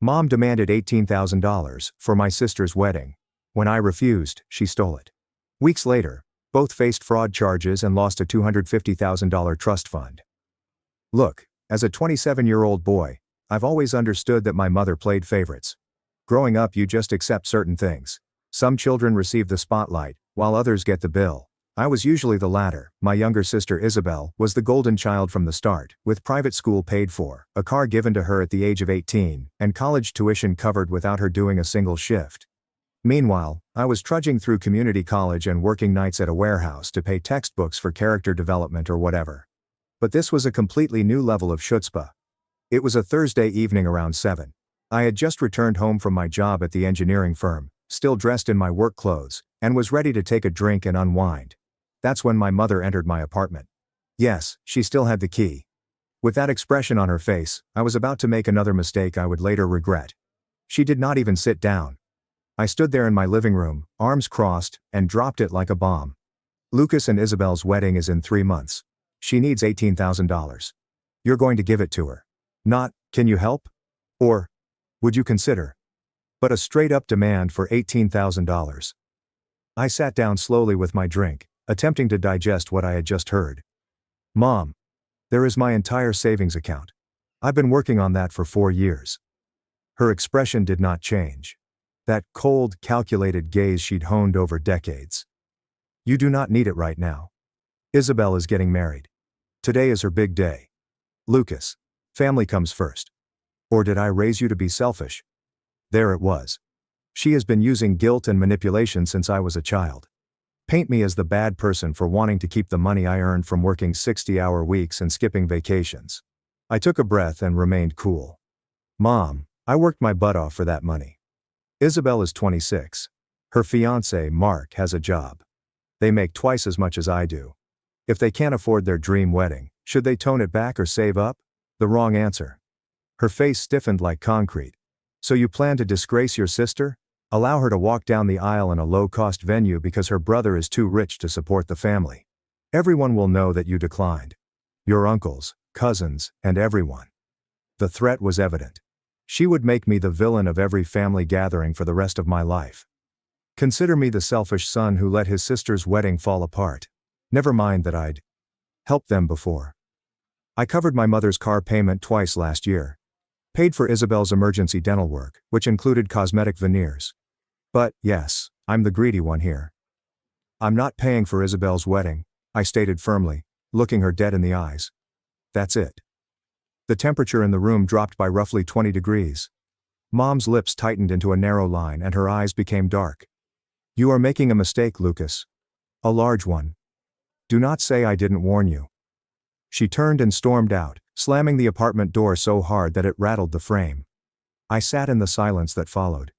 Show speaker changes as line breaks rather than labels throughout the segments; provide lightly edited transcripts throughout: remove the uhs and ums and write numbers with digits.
Mom demanded $18,000 for my sister's wedding. When I refused, she stole it. Weeks later, both faced fraud charges and lost a $250,000 trust fund. Look, as a 27-year-old boy, I've always understood that my mother played favorites. Growing up, you just accept certain things. Some children receive the spotlight, while others get the bill. I was usually the latter. My younger sister Isabel was the golden child from the start, with private school paid for, a car given to her at the age of 18, and college tuition covered without her doing a single shift. Meanwhile, I was trudging through community college and working nights at a warehouse to pay textbooks for character development or whatever. But this was a completely new level of chutzpah. It was a Thursday evening around 7. I had just returned home from my job at the engineering firm, still dressed in my work clothes, and was ready to take a drink and unwind. That's when my mother entered my apartment. Yes, she still had the key. With that expression on her face, I was about to make another mistake I would later regret. She did not even sit down. I stood there in my living room, arms crossed, and dropped it like a bomb. Lucas and Isabel's wedding is in 3 months. She needs $18,000. You're going to give it to her. Not, can you help? Or, would you consider? But a straight-up demand for $18,000. I sat down slowly with my drink, attempting to digest what I had just heard. Mom, there is my entire savings account. I've been working on that for 4 years. Her expression did not change. That cold, calculated gaze she'd honed over decades. You do not need it right now. Isabel is getting married. Today is her big day. Lucas, family comes first. Or did I raise you to be selfish? There it was. She has been using guilt and manipulation since I was a child. Paint me as the bad person for wanting to keep the money I earned from working 60-hour weeks and skipping vacations. I took a breath and remained cool. Mom, I worked my butt off for that money. Isabel is 26. Her fiancé, Mark, has a job. They make twice as much as I do. If they can't afford their dream wedding, should they tone it back or save up? The wrong answer. Her face stiffened like concrete. So you plan to disgrace your sister? Allow her to walk down the aisle in a low-cost venue because her brother is too rich to support the family. Everyone will know that you declined. Your uncles, cousins, and everyone. The threat was evident. She would make me the villain of every family gathering for the rest of my life. Consider me the selfish son who let his sister's wedding fall apart. Never mind that I'd helped them before. I covered my mother's car payment twice last year. Paid for Isabel's emergency dental work, which included cosmetic veneers. But, yes, I'm the greedy one here. I'm not paying for Isabel's wedding, I stated firmly, looking her dead in the eyes. That's it. The temperature in the room dropped by roughly 20 degrees. Mom's lips tightened into a narrow line and her eyes became dark. You are making a mistake, Lucas. A large one. Do not say I didn't warn you. She turned and stormed out, slamming the apartment door so hard that it rattled the frame. I sat in the silence that followed.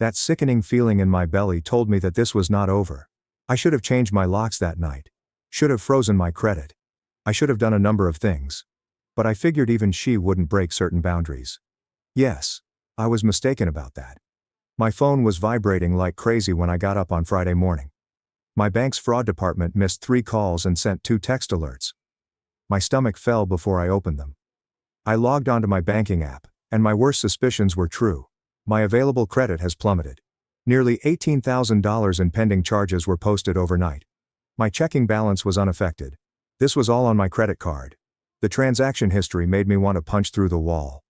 That sickening feeling in my belly told me that this was not over. I should have changed my locks that night. Should have frozen my credit. I should have done a number of things. But I figured even she wouldn't break certain boundaries. Yes, I was mistaken about that. My phone was vibrating like crazy when I got up on Friday morning. My bank's fraud department missed 3 calls and sent 2 text alerts. My stomach fell before I opened them. I logged onto my banking app, and my worst suspicions were true. My available credit has plummeted. Nearly $18,000 in pending charges were posted overnight. My checking balance was unaffected. This was all on my credit card. The transaction history made me want to punch through the wall.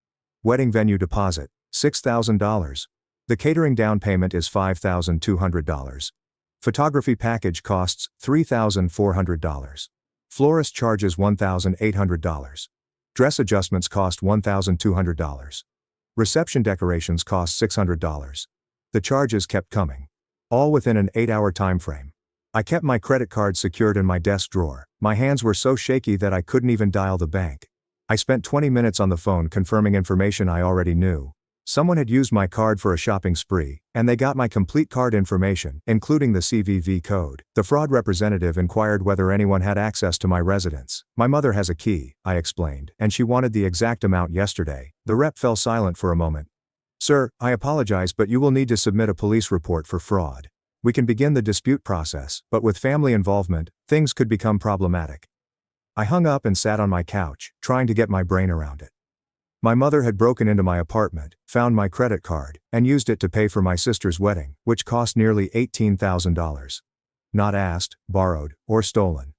Wedding venue deposit, $6,000. The catering down payment is $5,200. Photography package costs $3,400. Florist charges $1,800. Dress adjustments cost $1,200. Reception decorations cost $600. The charges kept coming. All within an 8-hour time frame. I kept my credit card secured in my desk drawer. My hands were so shaky that I couldn't even dial the bank. I spent 20 minutes on the phone confirming information I already knew. Someone had used my card for a shopping spree, and they got my complete card information, including the CVV code. The fraud representative inquired whether anyone had access to my residence. My mother has a key, I explained, and she wanted the exact amount yesterday. The rep fell silent for a moment. Sir, I apologize, but you will need to submit a police report for fraud. We can begin the dispute process, but with family involvement, things could become problematic. I hung up and sat on my couch, trying to get my brain around it. My mother had broken into my apartment, found my credit card, and used it to pay for my sister's wedding, which cost nearly $18,000. Not asked, borrowed, or stolen.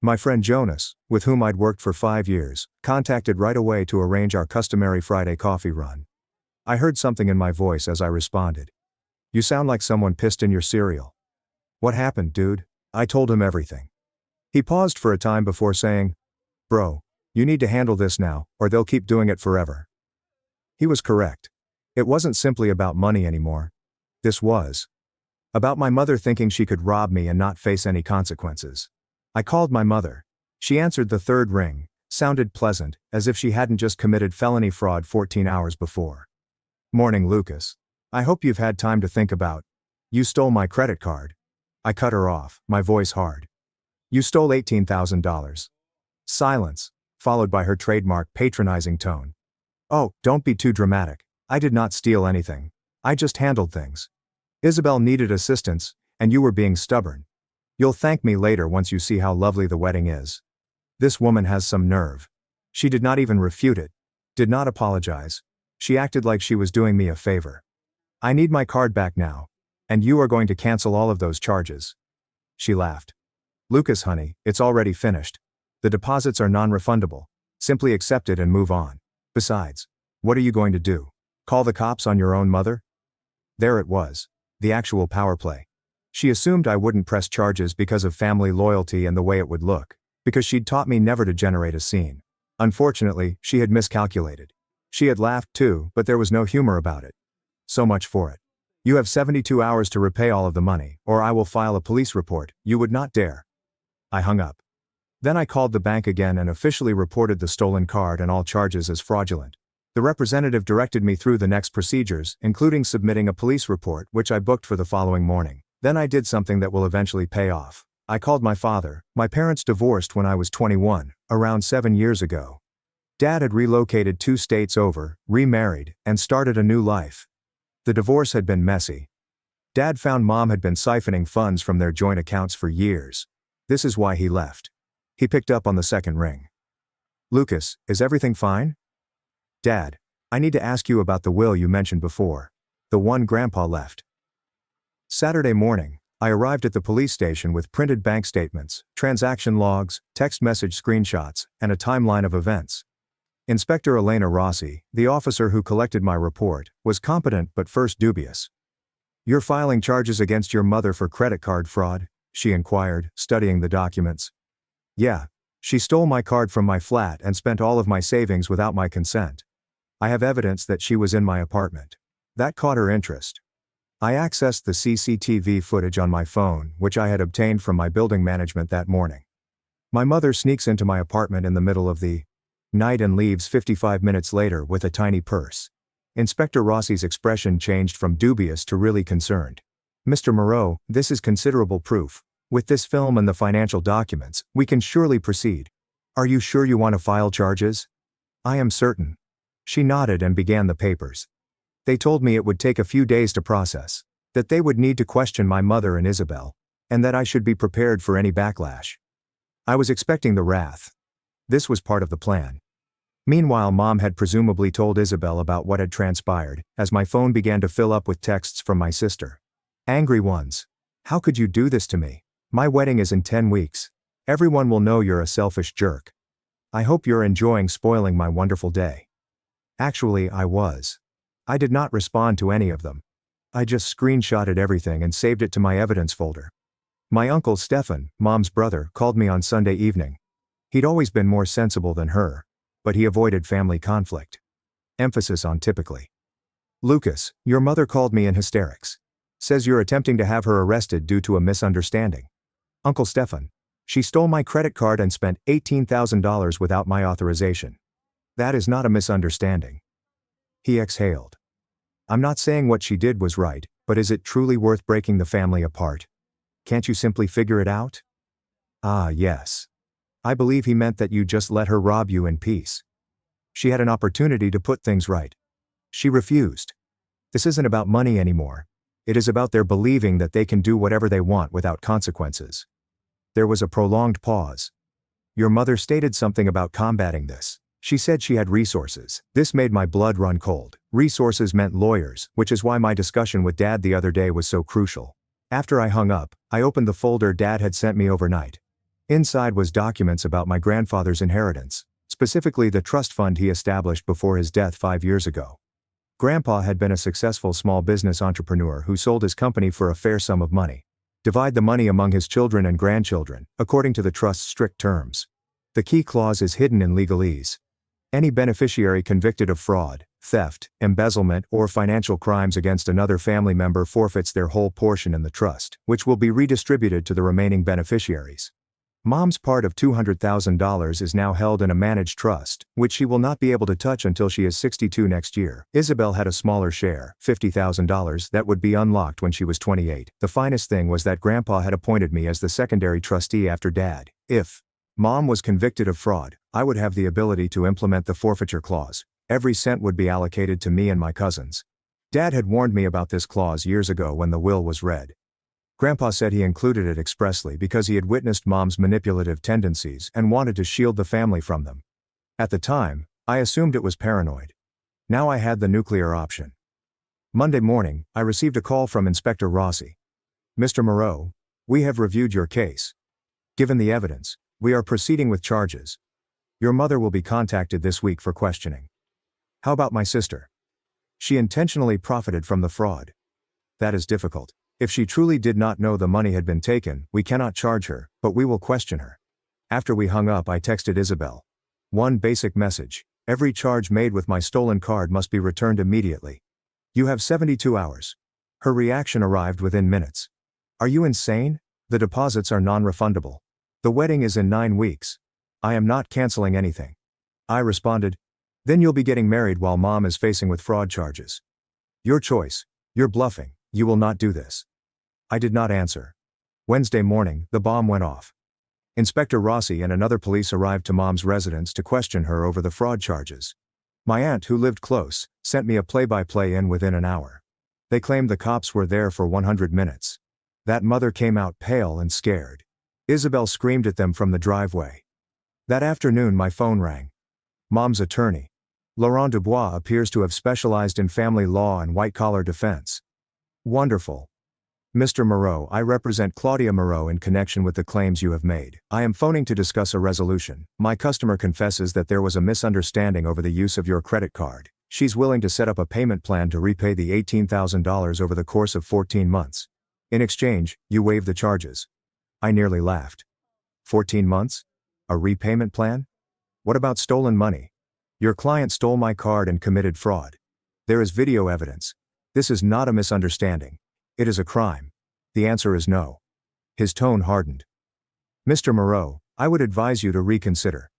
My friend Jonas, with whom I'd worked for 5 years, contacted right away to arrange our customary Friday coffee run. I heard something in my voice as I responded. "You sound like someone pissed in your cereal." "What happened, dude?" I told him everything. He paused for a time before saying, "Bro, you need to handle this now, or they'll keep doing it forever." He was correct. It wasn't simply about money anymore. This was about my mother thinking she could rob me and not face any consequences. I called my mother. She answered the third ring, sounded pleasant, as if she hadn't just committed felony fraud 14 hours before. "Morning, Lucas. I hope you've had time to think about. You stole my credit card." I cut her off, my voice hard. "You stole $18,000. Silence, followed by her trademark patronizing tone. "Oh, don't be too dramatic. I did not steal anything. I just handled things. Isabel needed assistance, and you were being stubborn. You'll thank me later once you see how lovely the wedding is." This woman has some nerve. She did not even refute it. Did not apologize. She acted like she was doing me a favor. "I need my card back now. And you are going to cancel all of those charges." She laughed. "Lucas, honey, it's already finished. The deposits are non-refundable. Simply accept it and move on. Besides, what are you going to do? Call the cops on your own mother?" There it was. The actual power play. She assumed I wouldn't press charges because of family loyalty and the way it would look, because she'd taught me never to generate a scene. Unfortunately, she had miscalculated. She had laughed too, but there was no humor about it. So much for it. "You have 72 hours to repay all of the money, or I will file a police report." "You would not dare." I hung up. Then I called the bank again and officially reported the stolen card and all charges as fraudulent. The representative directed me through the next procedures, including submitting a police report, which I booked for the following morning. Then I did something that will eventually pay off. I called my father. My parents divorced when I was 21, around 7 years ago. Dad had relocated 2 states over, remarried, and started a new life. The divorce had been messy. Dad found Mom had been siphoning funds from their joint accounts for years. This is why he left. He picked up on the second ring. "Lucas, is everything fine?" "Dad, I need to ask you about the will you mentioned before. The one Grandpa left." Saturday morning, I arrived at the police station with printed bank statements, transaction logs, text message screenshots, and a timeline of events. Inspector Elena Rossi, the officer who collected my report, was competent but first dubious. "You're filing charges against your mother for credit card fraud?" she inquired, studying the documents. "Yeah. She stole my card from my flat and spent all of my savings without my consent. I have evidence that she was in my apartment." That caught her interest. I accessed the CCTV footage on my phone, which I had obtained from my building management that morning. My mother sneaks into my apartment in the middle of the night and leaves 55 minutes later with a tiny purse. Inspector Rossi's expression changed from dubious to really concerned. "Mr. Moreau, this is considerable proof. With this film and the financial documents, we can surely proceed. Are you sure you want to file charges?" "I am certain." She nodded and began the papers. They told me it would take a few days to process, that they would need to question my mother and Isabel, and that I should be prepared for any backlash. I was expecting the wrath. This was part of the plan. Meanwhile, Mom had presumably told Isabel about what had transpired, as my phone began to fill up with texts from my sister. Angry ones. "How could you do this to me? My wedding is in 10 weeks. Everyone will know you're a selfish jerk. I hope you're enjoying spoiling my wonderful day." Actually, I was. I did not respond to any of them. I just screenshotted everything and saved it to my evidence folder. My uncle Stefan, Mom's brother, called me on Sunday evening. He'd always been more sensible than her, but he avoided family conflict. Emphasis on typically. "Lucas, your mother called me in hysterics. Says you're attempting to have her arrested due to a misunderstanding." "Uncle Stefan, she stole my credit card and spent $18,000 without my authorization. That is not a misunderstanding." He exhaled. "I'm not saying what she did was right, but is it truly worth breaking the family apart? Can't you simply figure it out?" "Ah, yes. I believe he meant that you just let her rob you in peace. She had an opportunity to put things right. She refused. This isn't about money anymore. It is about their believing that they can do whatever they want without consequences." There was a prolonged pause. "Your mother stated something about combating this. She said she had resources. This made my blood run cold. Resources meant lawyers, which is why my discussion with Dad the other day was so crucial. After I hung up, I opened the folder Dad had sent me overnight. Inside was documents about my grandfather's inheritance, specifically the trust fund he established before his death 5 years ago. Grandpa had been a successful small business entrepreneur who sold his company for a fair sum of money. Divide the money among his children and grandchildren, according to the trust's strict terms. The key clause is hidden in legalese. Any beneficiary convicted of fraud, theft, embezzlement, or financial crimes against another family member forfeits their whole portion in the trust, which will be redistributed to the remaining beneficiaries. Mom's part of $200,000 is now held in a managed trust, which she will not be able to touch until she is 62 next year. Isabel had a smaller share, $50,000, that would be unlocked when she was 28. The finest thing was that Grandpa had appointed me as the secondary trustee after Dad. If Mom was convicted of fraud, I would have the ability to implement the forfeiture clause. Every cent would be allocated to me and my cousins. Dad had warned me about this clause years ago when the will was read. Grandpa said he included it expressly because he had witnessed Mom's manipulative tendencies and wanted to shield the family from them. At the time, I assumed it was paranoid. Now I had the nuclear option. Monday morning, I received a call from Inspector Rossi. "Mr. Moreau, we have reviewed your case. Given the evidence, we are proceeding with charges. Your mother will be contacted this week for questioning." "How about my sister? She intentionally profited from the fraud." "That is difficult. If she truly did not know the money had been taken, we cannot charge her, but we will question her." After we hung up, I texted Isabel. One basic message: every charge made with my stolen card must be returned immediately. You have 72 hours. Her reaction arrived within minutes. "Are you insane? The deposits are non-refundable. The wedding is in 9 weeks. I am not canceling anything." I responded, "Then you'll be getting married while Mom is facing with fraud charges. Your choice. You're bluffing. You will not do this." I did not answer. Wednesday morning, the bomb went off. Inspector Rossi and another police arrived to Mom's residence to question her over the fraud charges. My aunt, who lived close, sent me a play-by-play in within an hour. They claimed the cops were there for 100 minutes. That mother came out pale and scared. Isabel screamed at them from the driveway. That afternoon my phone rang. Mom's attorney, Laurent Dubois, appears to have specialized in family law and white-collar defense. Wonderful. "Mr. Moreau, I represent Claudia Moreau in connection with the claims you have made. I am phoning to discuss a resolution. My customer confesses that there was a misunderstanding over the use of your credit card. She's willing to set up a payment plan to repay the $18,000 over the course of 14 months. In exchange, you waive the charges." I nearly laughed. 14 months? A repayment plan? What about stolen money? Your client stole my card and committed fraud. There is video evidence. This is not a misunderstanding. It is a crime. The answer is no. His tone hardened. "Mr. Moreau, I would advise you to reconsider.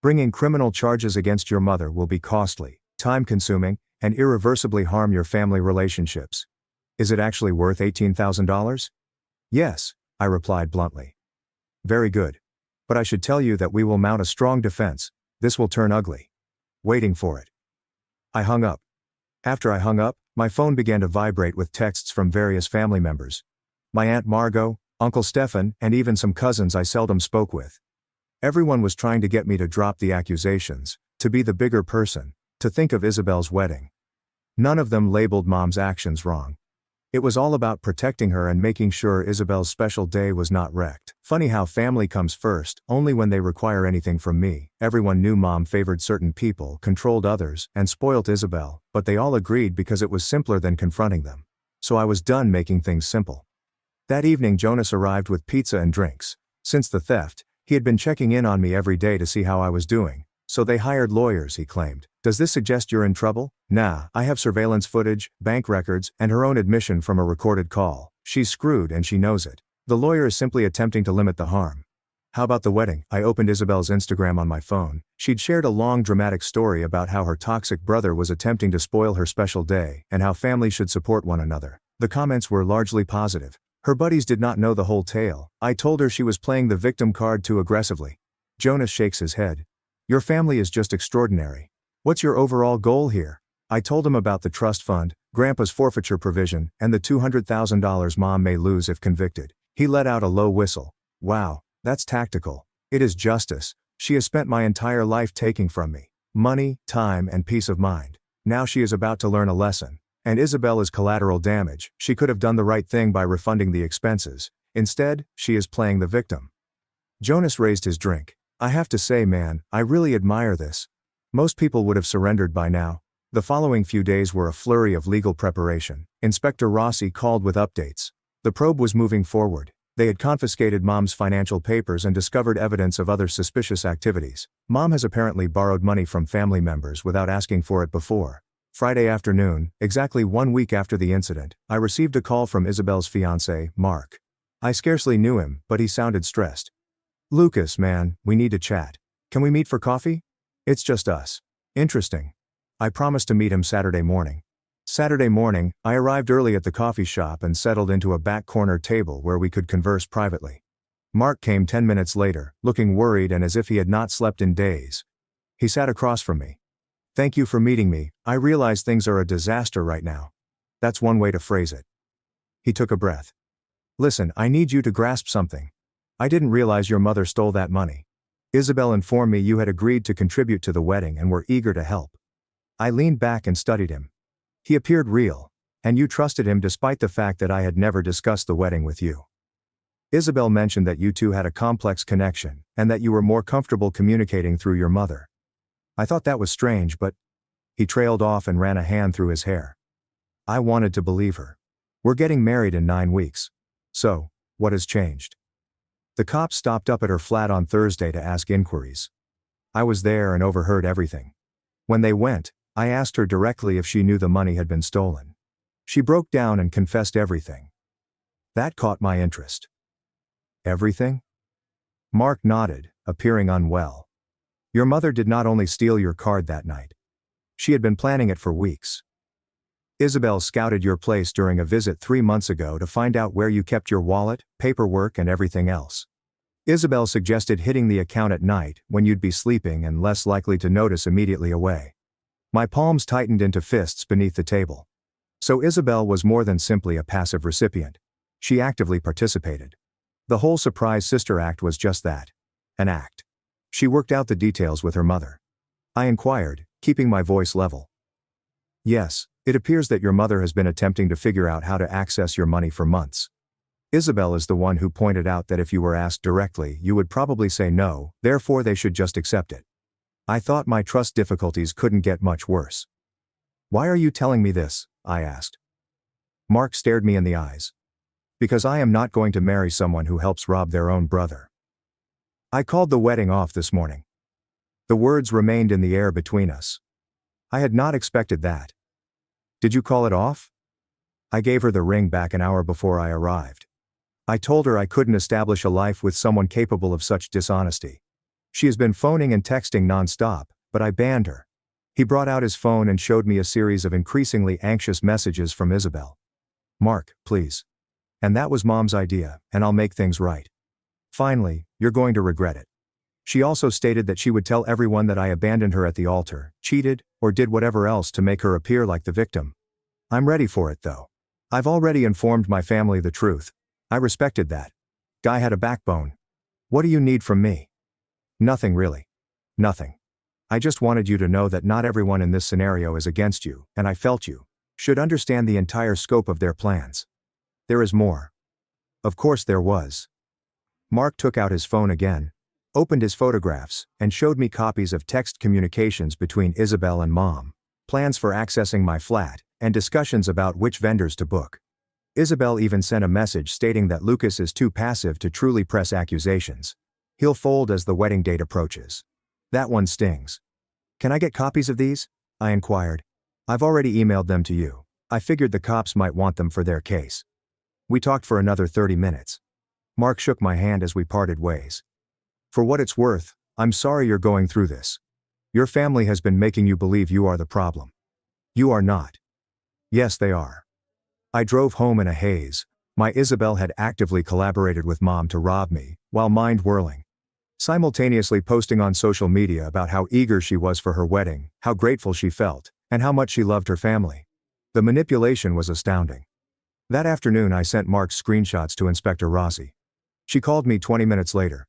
Bringing criminal charges against your mother will be costly, time-consuming, and irreversibly harm your family relationships. Is it actually worth $18,000? "Yes," I replied bluntly. "Very good. But I should tell you that we will mount a strong defense. This will turn ugly." Waiting for it. I hung up. After I hung up, my phone began to vibrate with texts from various family members. My Aunt Margot, Uncle Stefan, and even some cousins I seldom spoke with. Everyone was trying to get me to drop the accusations, to be the bigger person, to think of Isabel's wedding. None of them labeled Mom's actions wrong. It was all about protecting her and making sure Isabel's special day was not wrecked. Funny how family comes first, only when they require anything from me. Everyone knew Mom favored certain people, controlled others, and spoilt Isabel, but they all agreed because it was simpler than confronting them. So I was done making things simple. That evening Jonas arrived with pizza and drinks. Since the theft, he had been checking in on me every day to see how I was doing. So they hired lawyers, he claimed. "Does this suggest you're in trouble?" "Nah, I have surveillance footage, bank records, and her own admission from a recorded call. She's screwed and she knows it. The lawyer is simply attempting to limit the harm." "How about the wedding?" I opened Isabel's Instagram on my phone. She'd shared a long dramatic story about how her toxic brother was attempting to spoil her special day, and how families should support one another. The comments were largely positive. Her buddies did not know the whole tale. I told her she was playing the victim card too aggressively. Jonas shakes his head. "Your family is just extraordinary. What's your overall goal here?" I told him about the trust fund, Grandpa's forfeiture provision, and the $200,000 Mom may lose if convicted. He let out a low whistle. "Wow, that's tactical. It is justice. She has spent my entire life taking from me. money, time, and peace of mind. Now she is about to learn a lesson. And Isabel is collateral damage. She could have done the right thing by refunding the expenses. Instead, she is playing the victim. Jonas raised his drink. I have to say, man, I really admire this. Most people would have surrendered by now. The following few days were a flurry of legal preparation. Inspector Rossi called with updates. The probe was moving forward. They had confiscated Mom's financial papers and discovered evidence of other suspicious activities. Mom has apparently borrowed money from family members without asking for it before. Friday afternoon, exactly 1 week after the incident, I received a call from Isabel's fiancé, Mark. I scarcely knew him, but he sounded stressed. Lucas, man, we need to chat. Can we meet for coffee? It's just us. Interesting. I promised to meet him Saturday morning. Saturday morning, I arrived early at the coffee shop and settled into a back corner table where we could converse privately. Mark came 10 minutes later, looking worried and as if he had not slept in days. He sat across from me. Thank you for meeting me. I realize things are a disaster right now. That's one way to phrase it. He took a breath. Listen, I need you to grasp something. I didn't realize your mother stole that money. Isabel informed me you had agreed to contribute to the wedding and were eager to help. I leaned back and studied him. He appeared real, and you trusted him despite the fact that I had never discussed the wedding with you. Isabel mentioned that you two had a complex connection, and that you were more comfortable communicating through your mother. I thought that was strange, but... He trailed off and ran a hand through his hair. I wanted to believe her. We're getting married in 9 weeks. So, what has changed? The cops stopped up at her flat on Thursday to ask inquiries. I was there and overheard everything. When they went, I asked her directly if she knew the money had been stolen. She broke down and confessed everything. That caught my interest. Everything? Mark nodded, appearing unwell. Your mother did not only steal your card that night. She had been planning it for weeks. Isabel scouted your place during a visit 3 months ago to find out where you kept your wallet, paperwork, and everything else. Isabel suggested hitting the account at night, when you'd be sleeping and less likely to notice immediately away. My palms tightened into fists beneath the table. So Isabel was more than simply a passive recipient. She actively participated. The whole surprise sister act was just that. An act. She worked out the details with her mother. I inquired, keeping my voice level. Yes, it appears that your mother has been attempting to figure out how to access your money for months. Isabel is the one who pointed out that if you were asked directly, you would probably say no, therefore they should just accept it. I thought my trust difficulties couldn't get much worse. Why are you telling me this? I asked. Mark stared me in the eyes. Because I am not going to marry someone who helps rob their own brother. I called the wedding off this morning. The words remained in the air between us. I had not expected that. Did you call it off? I gave her the ring back an hour before I arrived. I told her I couldn't establish a life with someone capable of such dishonesty. She has been phoning and texting nonstop, but I banned her. He brought out his phone and showed me a series of increasingly anxious messages from Isabel. Mark, please. And that was Mom's idea, and I'll make things right. Finally, you're going to regret it. She also stated that she would tell everyone that I abandoned her at the altar, cheated, or did whatever else to make her appear like the victim. I'm ready for it though. I've already informed my family the truth. I respected that. Guy had a backbone. What do you need from me? Nothing really. Nothing. I just wanted you to know that not everyone in this scenario is against you, and I felt you should understand the entire scope of their plans. There is more. Of course there was. Mark took out his phone again, opened his photographs, and showed me copies of text communications between Isabel and Mom, plans for accessing my flat, and discussions about which vendors to book. Isabel even sent a message stating that Lucas is too passive to truly press accusations. He'll fold as the wedding date approaches. That one stings. Can I get copies of these? I inquired. I've already emailed them to you. I figured the cops might want them for their case. We talked for another 30 minutes. Mark shook my hand as we parted ways. For what it's worth, I'm sorry you're going through this. Your family has been making you believe you are the problem. You are not. Yes, they are. I drove home in a haze. My Isabel had actively collaborated with Mom to rob me, while mind-whirling. Simultaneously posting on social media about how eager she was for her wedding, how grateful she felt, and how much she loved her family. The manipulation was astounding. That afternoon I sent Mark's screenshots to Inspector Rossi. She called me 20 minutes later.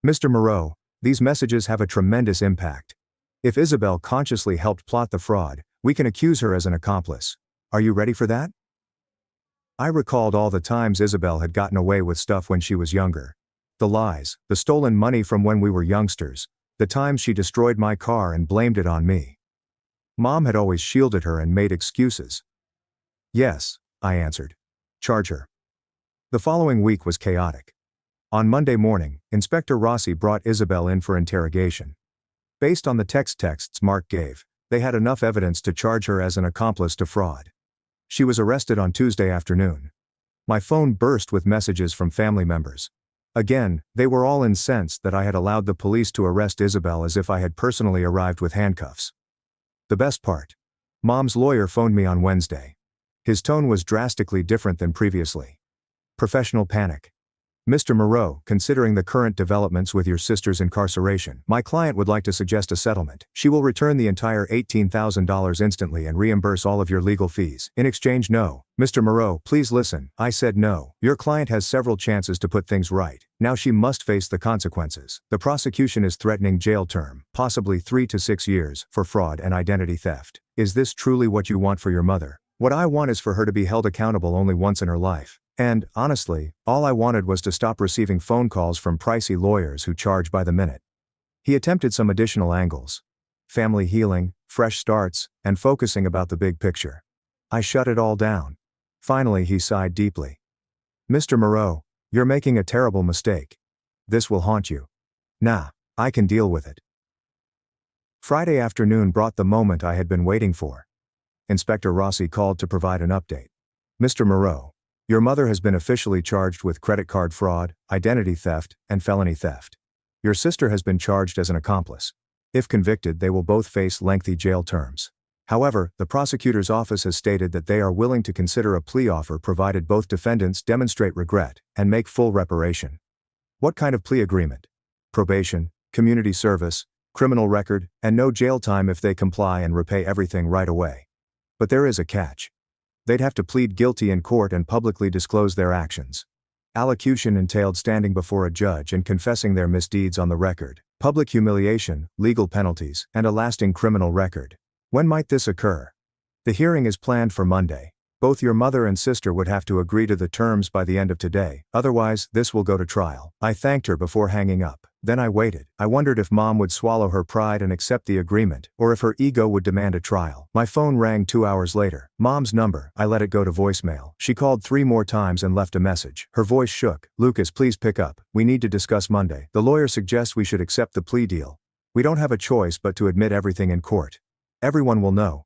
Mr. Moreau, these messages have a tremendous impact. If Isabel consciously helped plot the fraud, we can accuse her as an accomplice. Are you ready for that? I recalled all the times Isabel had gotten away with stuff when she was younger. The lies, the stolen money from when we were youngsters, the times she destroyed my car and blamed it on me. Mom had always shielded her and made excuses. Yes, I answered. Charge her. The following week was chaotic. On Monday morning, Inspector Rossi brought Isabel in for interrogation. Based on the texts Mark gave, they had enough evidence to charge her as an accomplice to fraud. She was arrested on Tuesday afternoon. My phone burst with messages from family members. Again, they were all incensed that I had allowed the police to arrest Isabel as if I had personally arrived with handcuffs. The best part. Mom's lawyer phoned me on Wednesday. His tone was drastically different than previously. Professional panic. Mr. Moreau, considering the current developments with your sister's incarceration, my client would like to suggest a settlement. She will return the entire $18,000 instantly and reimburse all of your legal fees. In exchange, no. Mr. Moreau, please listen. I said no. Your client has several chances to put things right. Now she must face the consequences. The prosecution is threatening jail term, possibly 3 to 6 years, for fraud and identity theft. Is this truly what you want for your mother? What I want is for her to be held accountable only once in her life. And, honestly, all I wanted was to stop receiving phone calls from pricey lawyers who charge by the minute. He attempted some additional angles. Family healing, fresh starts, and focusing about the big picture. I shut it all down. Finally he sighed deeply. Mr. Moreau, you're making a terrible mistake. This will haunt you. Nah, I can deal with it. Friday afternoon brought the moment I had been waiting for. Inspector Rossi called to provide an update. Mr. Moreau, your mother has been officially charged with credit card fraud, identity theft, and felony theft. Your sister has been charged as an accomplice. If convicted, they will both face lengthy jail terms. However, the prosecutor's office has stated that they are willing to consider a plea offer provided both defendants demonstrate regret and make full reparation. What kind of plea agreement? Probation, community service, criminal record, and no jail time if they comply and repay everything right away. But there is a catch. They'd have to plead guilty in court and publicly disclose their actions. Allocution entailed standing before a judge and confessing their misdeeds on the record, public humiliation, legal penalties, and a lasting criminal record. When might this occur? The hearing is planned for Monday. Both your mother and sister would have to agree to the terms by the end of today, otherwise, this will go to trial. I thanked her before hanging up. Then I waited. I wondered if Mom would swallow her pride and accept the agreement, or if her ego would demand a trial. My phone rang 2 hours later. Mom's number. I let it go to voicemail. She called 3 more times and left a message. Her voice shook. Lucas, please pick up. We need to discuss Monday. The lawyer suggests we should accept the plea deal. We don't have a choice but to admit everything in court. Everyone will know.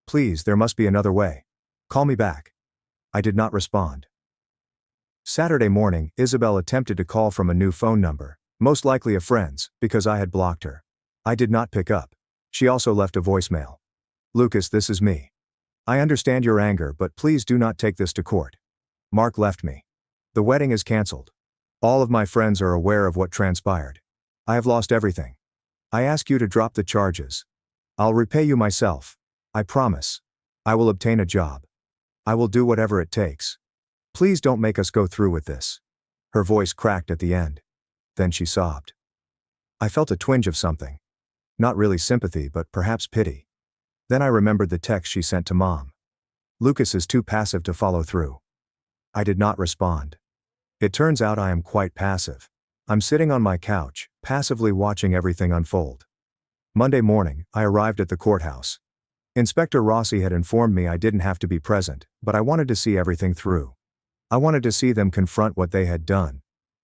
Please, there must be another way. Call me back. I did not respond. Saturday morning, Isabel attempted to call from a new phone number, most likely a friend's, because I had blocked her. I did not pick up. She also left a voicemail. Lucas, this is me. I understand your anger, but please do not take this to court. Mark left me. The wedding is canceled. All of my friends are aware of what transpired. I have lost everything. I ask you to drop the charges. I'll repay you myself. I promise. I will obtain a job. I will do whatever it takes. Please don't make us go through with this. Her voice cracked at the end. Then she sobbed. I felt a twinge of something. Not really sympathy, but perhaps pity. Then I remembered the text she sent to Mom. Lucas is too passive to follow through. I did not respond. It turns out I am quite passive. I'm sitting on my couch, passively watching everything unfold. Monday morning, I arrived at the courthouse. Inspector Rossi had informed me I didn't have to be present, but I wanted to see everything through. I wanted to see them confront what they had done.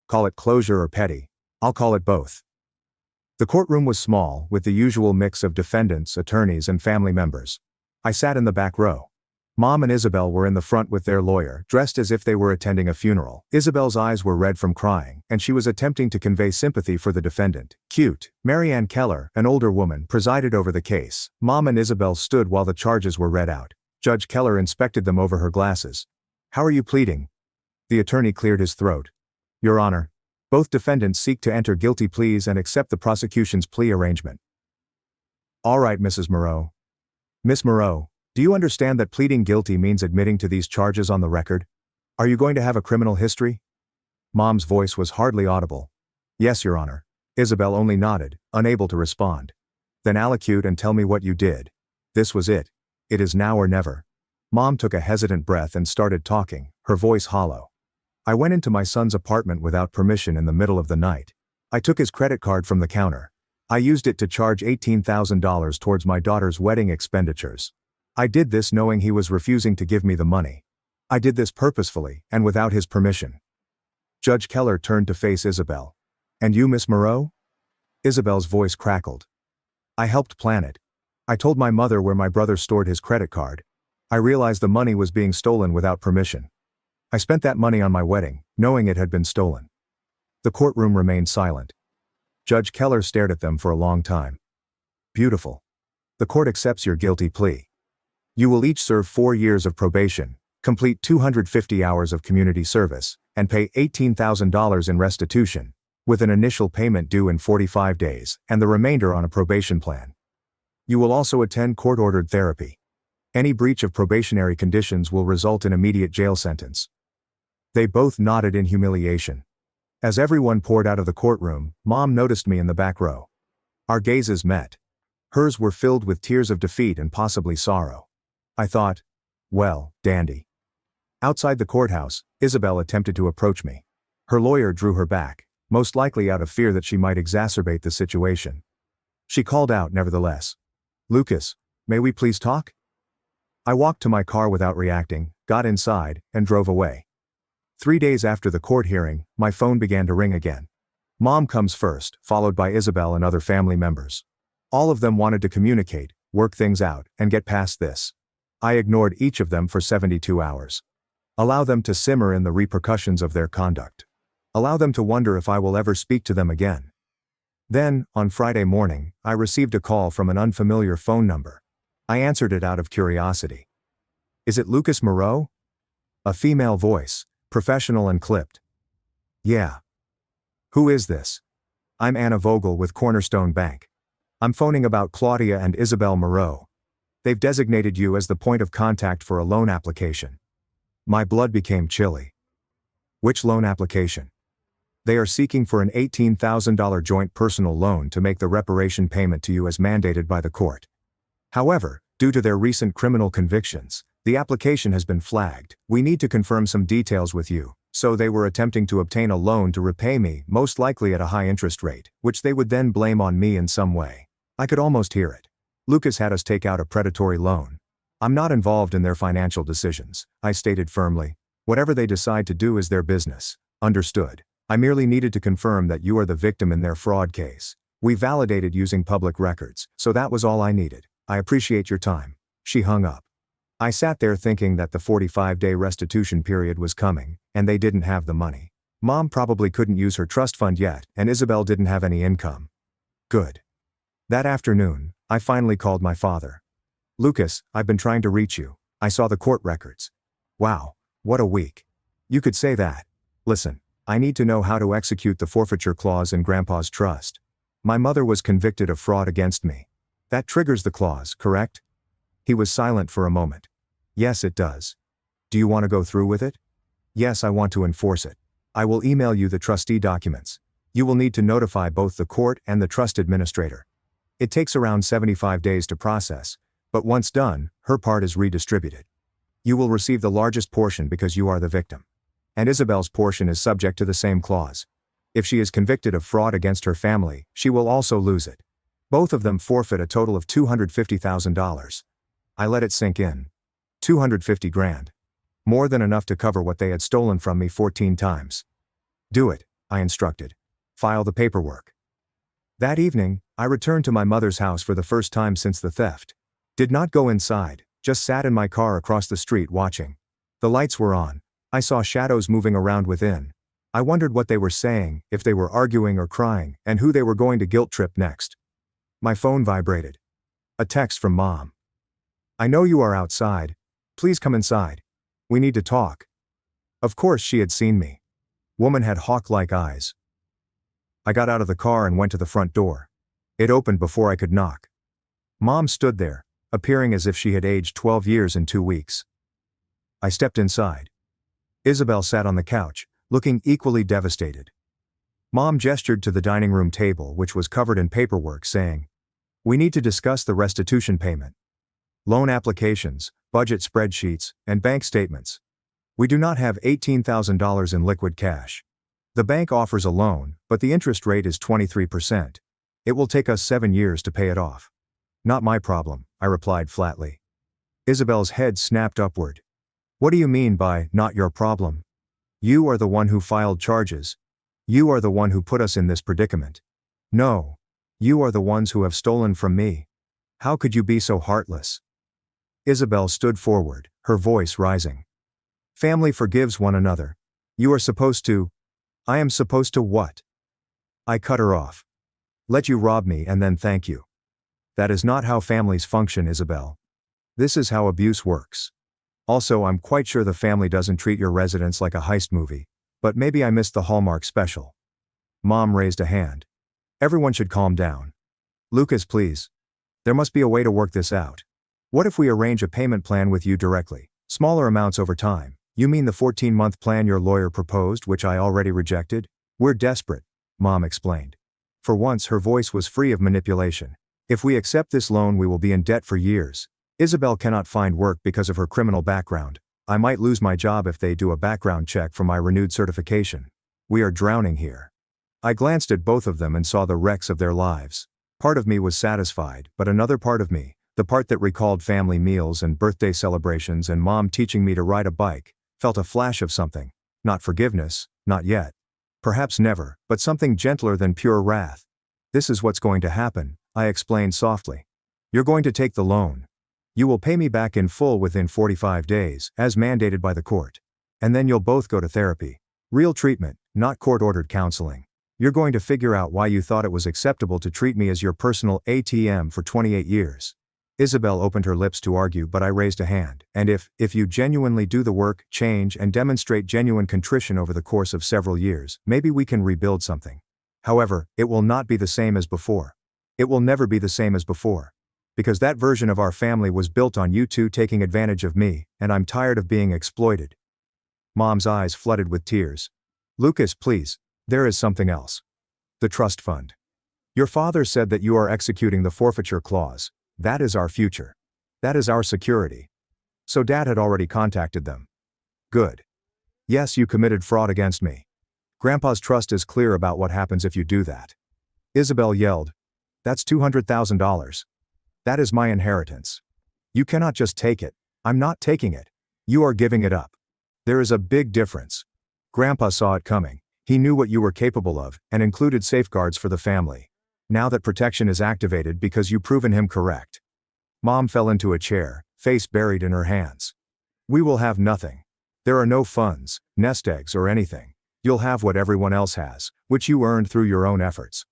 Call it closure or petty. I'll call it both. The courtroom was small, with the usual mix of defendants, attorneys, and family members. I sat in the back row. Mom and Isabel were in the front with their lawyer, dressed as if they were attending a funeral. Isabel's eyes were red from crying, and she was attempting to convey sympathy for the defendant. Cute. Marianne Keller, an older woman, presided over the case. Mom and Isabel stood while the charges were read out. Judge Keller inspected them over her glasses. How are you pleading? The attorney cleared his throat. Your Honor, both defendants seek to enter guilty pleas and accept the prosecution's plea arrangement. All right, Mrs. Moreau. Miss Moreau, do you understand that pleading guilty means admitting to these charges on the record? Are you going to have a criminal history? Mom's voice was hardly audible. Yes, Your Honor. Isabel only nodded, unable to respond. Then allocute and tell me what you did. This was it. It is now or never. Mom took a hesitant breath and started talking, her voice hollow. I went into my son's apartment without permission in the middle of the night. I took his credit card from the counter. I used it to charge $18,000 towards my daughter's wedding expenditures. I did this knowing he was refusing to give me the money. I did this purposefully and without his permission. Judge Keller turned to face Isabel. And you, Miss Moreau? Isabel's voice crackled. I helped plan it. I told my mother where my brother stored his credit card. I realized the money was being stolen without permission. I spent that money on my wedding, knowing it had been stolen. The courtroom remained silent. Judge Keller stared at them for a long time. Beautiful. The court accepts your guilty plea. You will each serve 4 years of probation, complete 250 hours of community service, and pay $18,000 in restitution, with an initial payment due in 45 days, and the remainder on a probation plan. You will also attend court-ordered therapy. Any breach of probationary conditions will result in immediate jail sentence. They both nodded in humiliation. As everyone poured out of the courtroom, Mom noticed me in the back row. Our gazes met. Hers were filled with tears of defeat and possibly sorrow. I thought, well, dandy. Outside the courthouse, Isabel attempted to approach me. Her lawyer drew her back, most likely out of fear that she might exacerbate the situation. She called out nevertheless. Lucas, may we please talk? I walked to my car without reacting, got inside, and drove away. 3 days after the court hearing, my phone began to ring again. Mom comes first, followed by Isabel and other family members. All of them wanted to communicate, work things out, and get past this. I ignored each of them for 72 hours. Allow them to simmer in the repercussions of their conduct. Allow them to wonder if I will ever speak to them again. Then, on Friday morning, I received a call from an unfamiliar phone number. I answered it out of curiosity. Is it Lucas Moreau? A female voice, professional and clipped. Yeah. Who is this? I'm Anna Vogel with Cornerstone Bank. I'm phoning about Claudia and Isabel Moreau. They've designated you as the point of contact for a loan application. My blood became chilly. Which loan application? They are seeking for an $18,000 joint personal loan to make the reparation payment to you as mandated by the court. However, due to their recent criminal convictions, the application has been flagged. We need to confirm some details with you, so they were attempting to obtain a loan to repay me, most likely at a high interest rate, which they would then blame on me in some way. I could almost hear it. Lucas had us take out a predatory loan. I'm not involved in their financial decisions, I stated firmly. Whatever they decide to do is their business. Understood. I merely needed to confirm that you are the victim in their fraud case. We validated using public records, so that was all I needed. I appreciate your time. She hung up. I sat there thinking that the 45-day restitution period was coming, and they didn't have the money. Mom probably couldn't use her trust fund yet, and Isabel didn't have any income. Good. That afternoon, I finally called my father. Lucas, I've been trying to reach you. I saw the court records. Wow, what a week. You could say that. Listen, I need to know how to execute the forfeiture clause in Grandpa's trust. My mother was convicted of fraud against me. That triggers the clause, correct? He was silent for a moment. Yes, it does. Do you want to go through with it? Yes, I want to enforce it. I will email you the trustee documents. You will need to notify both the court and the trust administrator. It takes around 75 days to process, but once done, her part is redistributed. You will receive the largest portion because you are the victim. And Isabel's portion is subject to the same clause. If she is convicted of fraud against her family, she will also lose it. Both of them forfeit a total of $250,000. I let it sink in. 250 grand. More than enough to cover what they had stolen from me 14 times. Do it, I instructed. File the paperwork. That evening, I returned to my mother's house for the first time since the theft. Did not go inside, just sat in my car across the street watching. The lights were on. I saw shadows moving around within. I wondered what they were saying, if they were arguing or crying, and who they were going to guilt trip next. My phone vibrated. A text from Mom. I know you are outside. Please come inside. We need to talk. Of course she had seen me. Woman had hawk-like eyes. I got out of the car and went to the front door. It opened before I could knock. Mom stood there, appearing as if she had aged 12 years in 2 weeks. I stepped inside. Isabel sat on the couch, looking equally devastated. Mom gestured to the dining room table, which was covered in paperwork, saying, We need to discuss the restitution payment. Loan applications, budget spreadsheets, and bank statements. We do not have $18,000 in liquid cash. The bank offers a loan, but the interest rate is 23%. It will take us 7 years to pay it off. Not my problem, I replied flatly. Isabel's head snapped upward. What do you mean by, not your problem? You are the one who filed charges. You are the one who put us in this predicament. No. You are the ones who have stolen from me. How could you be so heartless? Isabel stood forward, her voice rising. Family forgives one another. You are supposed to. I am supposed to what? I cut her off. Let you rob me and then thank you. That is not how families function, Isabel. This is how abuse works. Also, I'm quite sure the family doesn't treat your residents like a heist movie, but maybe I missed the Hallmark special. Mom raised a hand. Everyone should calm down. Lucas, please. There must be a way to work this out. What if we arrange a payment plan with you directly, smaller amounts over time? You mean the 14-month plan your lawyer proposed, which I already rejected? We're desperate, Mom explained. For once, her voice was free of manipulation. If we accept this loan, we will be in debt for years. Isabel cannot find work because of her criminal background. I might lose my job if they do a background check for my renewed certification. We are drowning here. I glanced at both of them and saw the wrecks of their lives. Part of me was satisfied, but another part of me, the part that recalled family meals and birthday celebrations and Mom teaching me to ride a bike, felt a flash of something. Not forgiveness, not yet. Perhaps never, but something gentler than pure wrath. This is what's going to happen, I explained softly. You're going to take the loan. You will pay me back in full within 45 days, as mandated by the court. And then you'll both go to therapy. Real treatment, not court-ordered counseling. You're going to figure out why you thought it was acceptable to treat me as your personal ATM for 28 years. Isabel opened her lips to argue, but I raised a hand. And if you genuinely do the work, change, and demonstrate genuine contrition over the course of several years, maybe we can rebuild something. However, it will not be the same as before. It will never be the same as before. Because that version of our family was built on you two taking advantage of me, and I'm tired of being exploited. Mom's eyes flooded with tears. Lucas, please, there is something else. The trust fund. Your father said that you are executing the forfeiture clause. That is our future. That is our security. So Dad had already contacted them. Good. Yes, you committed fraud against me. Grandpa's trust is clear about what happens if you do that. Isabel yelled. That's $200,000. That is my inheritance. You cannot just take it. I'm not taking it. You are giving it up. There is a big difference. Grandpa saw it coming. He knew what you were capable of, and included safeguards for the family. Now that protection is activated because you've proven him correct. Mom fell into a chair, face buried in her hands. We will have nothing. There are no funds, nest eggs or anything. You'll have what everyone else has, which you earned through your own efforts.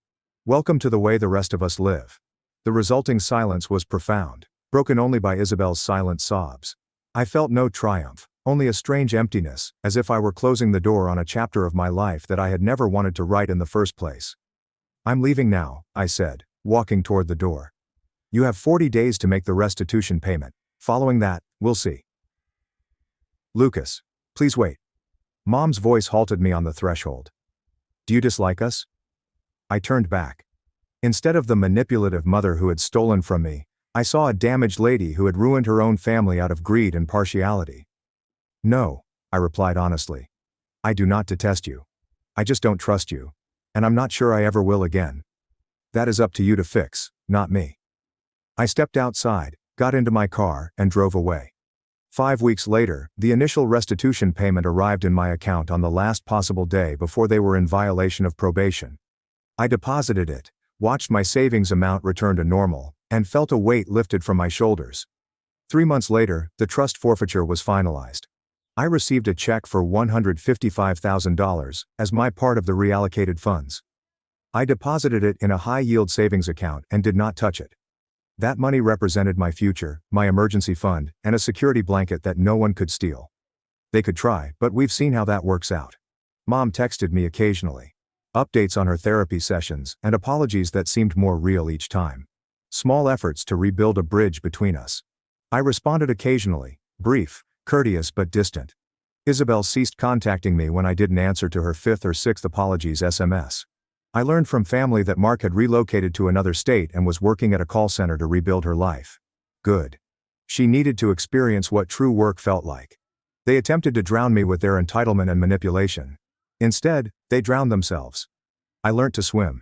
Welcome to the way the rest of us live. The resulting silence was profound, broken only by Isabel's silent sobs. I felt no triumph, only a strange emptiness, as if I were closing the door on a chapter of my life that I had never wanted to write in the first place. I'm leaving now, I said, walking toward the door. You have 40 days to make the restitution payment. Following that, we'll see. Lucas, please wait. Mom's voice halted me on the threshold. Do you dislike us? I turned back. Instead of the manipulative mother who had stolen from me, I saw a damaged lady who had ruined her own family out of greed and partiality. No, I replied honestly. I do not detest you. I just don't trust you. And I'm not sure I ever will again. That is up to you to fix, not me. I stepped outside, got into my car, and drove away. 5 weeks later, the initial restitution payment arrived in my account on the last possible day before they were in violation of probation. I deposited it, watched my savings amount return to normal, and felt a weight lifted from my shoulders. 3 months later, the trust forfeiture was finalized. I received a check for $155,000 as my part of the reallocated funds. I deposited it in a high-yield savings account and did not touch it. That money represented my future, my emergency fund, and a security blanket that no one could steal. They could try, but we've seen how that works out. Mom texted me occasionally. Updates on her therapy sessions and apologies that seemed more real each time. Small efforts to rebuild a bridge between us. I responded occasionally, brief, courteous but distant. Isabel ceased contacting me when I didn't answer to her 5th or 6th apologies SMS. I learned from family that Mark had relocated to another state and was working at a call center to rebuild her life. Good. She needed to experience what true work felt like. They attempted to drown me with their entitlement and manipulation. Instead, they drowned themselves. I learnt to swim.